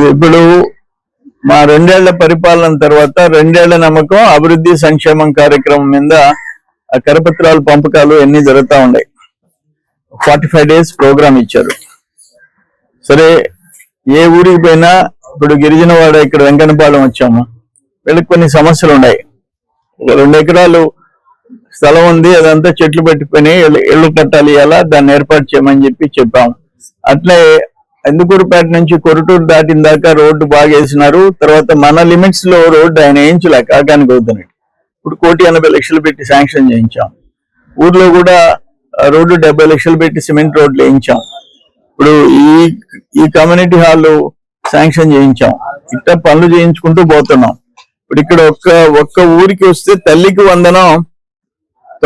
ఇప్పుడు మా 2 ఏళ్ల పరిపాలన తర్వాత 2 ఏళ్ల నమ్మకం అభివృద్ధి సంక్షేమం కార్యక్రమం మీద కరపత్రాలు పంపకాలు ఎన్ని జరుగుతూ ఉన్నాయి. 45 డేస్ ప్రోగ్రామ్ ఇచ్చారు. సరే, ఏ ఊరికి పోయినా ఇప్పుడు గిరిజనవాడ ఇక్కడ వెంకన్నపాలెం వచ్చాము, వీళ్ళకి కొన్ని సమస్యలు ఉన్నాయి. 2 ఎకరాలు స్థలం ఉంది, అదంతా చెట్లు పెట్టుకుని ఇళ్ళు కట్టాలి, అలా దాన్ని ఏర్పాటు చేయమని చెప్పాం. అట్లే ఎందుకూరుపేట నుంచి కొరటూరు దాటిన దాకా రోడ్డు బాగా వేసినారు. తర్వాత మన లిమిట్స్ లో రోడ్డు ఆయన వేయించలే, కాకానికి అవుతున్నాడు. ఇప్పుడు 1,80,00,000 పెట్టి శాంక్షన్ చేయించాం. ఊర్లో కూడా రోడ్డు 70 లక్షలు పెట్టి సిమెంట్ రోడ్లు వేయించాం. ఇప్పుడు ఈ కమ్యూనిటీ హాల్ శాంక్షన్ చేయించాం. ఇట్లా పనులు చేయించుకుంటూ పోతున్నాం. ఇప్పుడు ఇక్కడ ఒక్క ఊరికి వస్తే తల్లికి వందనం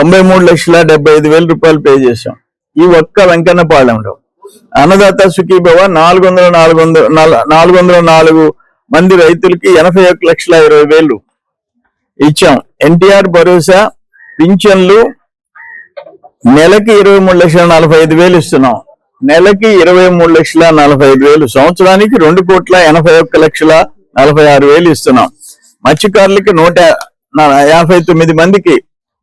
93,75,000 రూపాయలు పే చేశాం. ఈ ఒక్క వెంకన్నపాలెంలో అన్నదాత సుఖీభవ 404 మంది రైతులకి 81,20,000 ఇచ్చాం. ఎన్టీఆర్ భరోసా పింఛన్లు నెలకి 23,45,000 ఇస్తున్నాం. నెలకి 23,45,000, సంవత్సరానికి 2,81,46,000 ఇస్తున్నాం. మత్స్యకారులకి 159 మందికి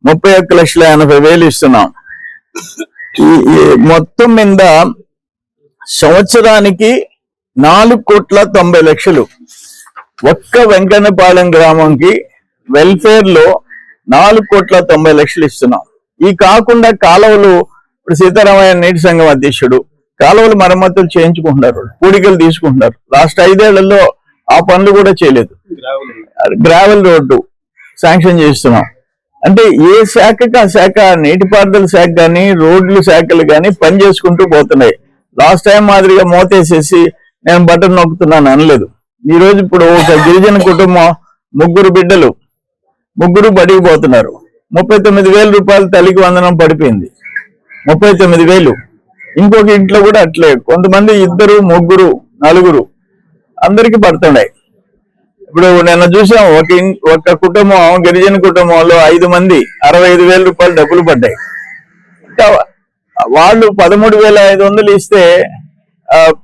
31,80,000 ఇస్తున్నాం. మొత్తం మీద సంవత్సరానికి 4,90,00,000 ఒక్క వెంకన్నపాలెం గ్రామంకి వెల్ఫేర్ లో 4,90,00,000 ఇస్తున్నాం. ఈ కాకుండా కాలువలు, ఇప్పుడు సీతారామయ్య నీటి సంఘం అధ్యక్షుడు, కాలువలు మరమ్మతులు చేయించుకుంటున్నారు, పూడికలు తీసుకుంటున్నారు. లాస్ట్ 5 ఏళ్లలో ఆ పనులు కూడా చేయలేదు. గ్రావెల్ రోడ్డు శాంక్షన్ చేస్తున్నాం. అంటే ఏ శాఖకు ఆ శాఖ, నీటిపారుదల శాఖ కానీ రోడ్లు శాఖలు కానీ పని చేసుకుంటూ పోతున్నాయి. లాస్ట్ టైం మాదిరిగా మోతేసేసి నేను బటన్ నొక్కుతున్నాను అనలేదు. ఈ రోజు ఇప్పుడు ఒక గిరిజన కుటుంబం 3 బిడ్డలు, 3 బడికి పోతున్నారు. 39,000 రూపాయలు తల్లికి వందనం పడిపోయింది. 39,000. ఇంకొక ఇంట్లో కూడా అట్లే, కొంతమంది 2, 3, 4 అందరికి పడుతున్నాయి. ఇప్పుడు నిన్న చూసాం, ఒక కుటుంబం, గిరిజన కుటుంబంలో 5 మంది 65,000 రూపాయలు డబ్బులు పడ్డాయి. వాళ్ళు 13,500 ఇస్తే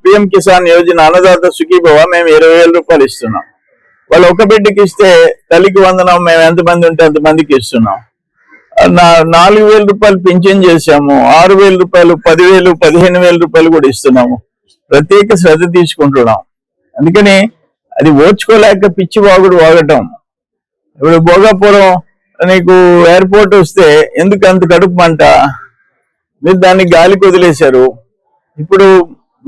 పిఎం కిసాన్ యోజన అన్నదాత సుఖీభవ మేము 20,000 రూపాయలు ఇస్తున్నాం. వాళ్ళు ఒక బిడ్డకి ఇస్తే తల్లికి వందనం మేము ఎంతమంది ఉంటే అంతమందికి ఇస్తున్నాం. 4,000 రూపాయలు పింఛన్ చేశాము. 6,000 రూపాయలు, 10,000, 15,000 రూపాయలు కూడా ఇస్తున్నాము. ప్రత్యేక శ్రద్ధ తీసుకుంటున్నాం. అందుకని అది ఓర్చుకోలేక పిచ్చి వాగటం. ఇప్పుడు భోగాపురం నీకు ఎయిర్పోర్ట్ వస్తే ఎందుకు అంత కడుపు మంట? మీరు దాన్ని గాలికి వదిలేశారు. ఇప్పుడు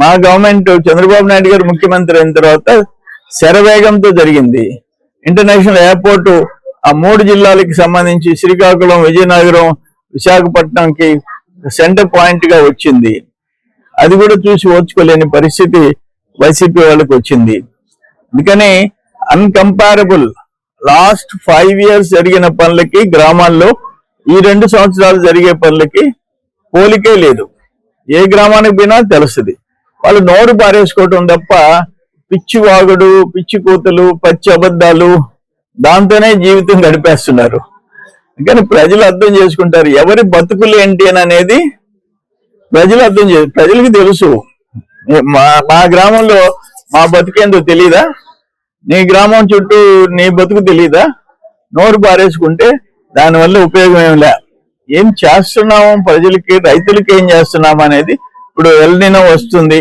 మా గవర్నమెంట్, చంద్రబాబు నాయుడు గారు ముఖ్యమంత్రి అయిన తర్వాత శరవేగంతో జరిగింది. ఇంటర్నేషనల్ ఎయిర్పోర్టు ఆ 3 జిల్లాలకి సంబంధించి శ్రీకాకుళం, విజయనగరం, విశాఖపట్నంకి సెంటర్ పాయింట్ గా వచ్చింది. అది కూడా చూసి ఓర్చుకోలేని పరిస్థితి వైసీపీ వాళ్ళకి వచ్చింది. అందుకని అన్కంపారబుల్ లాస్ట్ 5 years జరిగిన పనులకి, గ్రామాల్లో ఈ 2 సంవత్సరాలు జరిగే పనులకి పోలికే లేదు. ఏ గ్రామానికి పోయినా తెలుస్తుంది. వాళ్ళు నోరు పారేసుకోవటం తప్ప పిచ్చి వాగుడు, పిచ్చి కూతలు, పచ్చి అబద్ధాలు, దాంతోనే జీవితం గడిపేస్తున్నారు. కానీ ప్రజలు అర్థం చేసుకుంటారు ఎవరి బతుకులు ఏంటి అని అనేది. ప్రజలు ప్రజలకి తెలుసు. మా గ్రామంలో మా బతుకేందో తెలీదా? నీ గ్రామం చుట్టూ నీ బతుకు తెలీదా? నోరు పారేసుకుంటే దానివల్ల ఉపయోగం ఏం చేస్తున్నాము ప్రజలకి, రైతులకి ఏం చేస్తున్నాము అనేది. ఇప్పుడు ఎల్నినో వస్తుంది,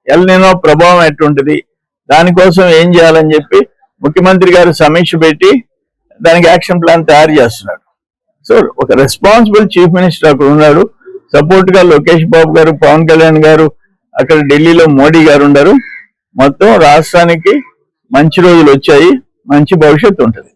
ఎల్నినో ప్రభావం ఎట్టుంటది, దానికోసం ఏం చేయాలని చెప్పి ముఖ్యమంత్రి గారు సమీక్ష పెట్టి దానికి యాక్షన్ ప్లాన్ తయారు చేస్తున్నాడు. సో ఒక రెస్పాన్సిబుల్ చీఫ్ మినిస్టర్ అక్కడ ఉన్నాడు. సపోర్ట్ గా లోకేష్ బాబు గారు, పవన్ కళ్యాణ్ గారు, అక్కడ ఢిల్లీలో మోడీ గారు ఉన్నారు. మొత్తం రాష్ట్రానికి మంచి రోజులు వచ్చాయి, మంచి భవిష్యత్తు ఉంటుంది.